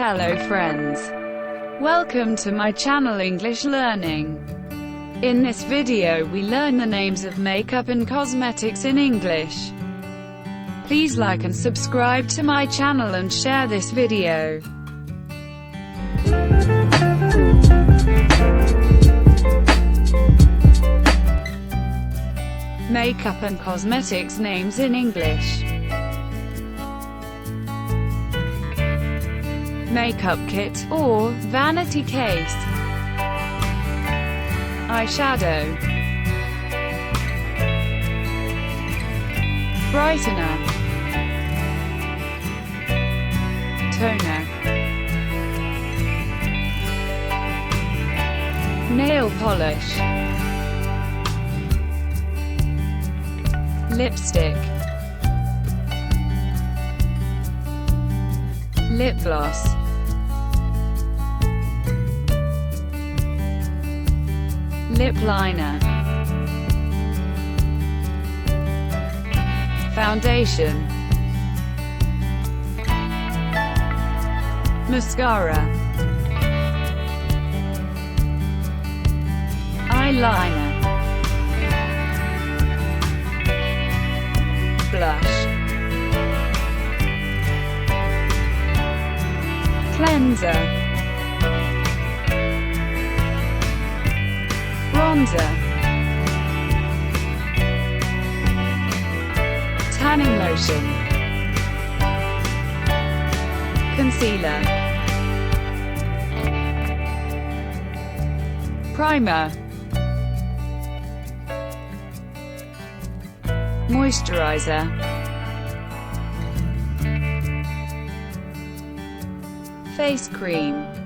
Hello friends. Welcome to my channel English Learning. In this video we learn the names of makeup and cosmetics in English. Please like and subscribe to my channel and share this video. Makeup and cosmetics names in English. Makeup kit, or vanity case. Eyeshadow. Brightener. Toner. Nail polish. Lipstick. Lip gloss. Lip liner. Foundation. Mascara. Eyeliner. Blush. Cleanser. Bronzer. Tanning lotion. Concealer. Primer. Moisturizer. Face cream.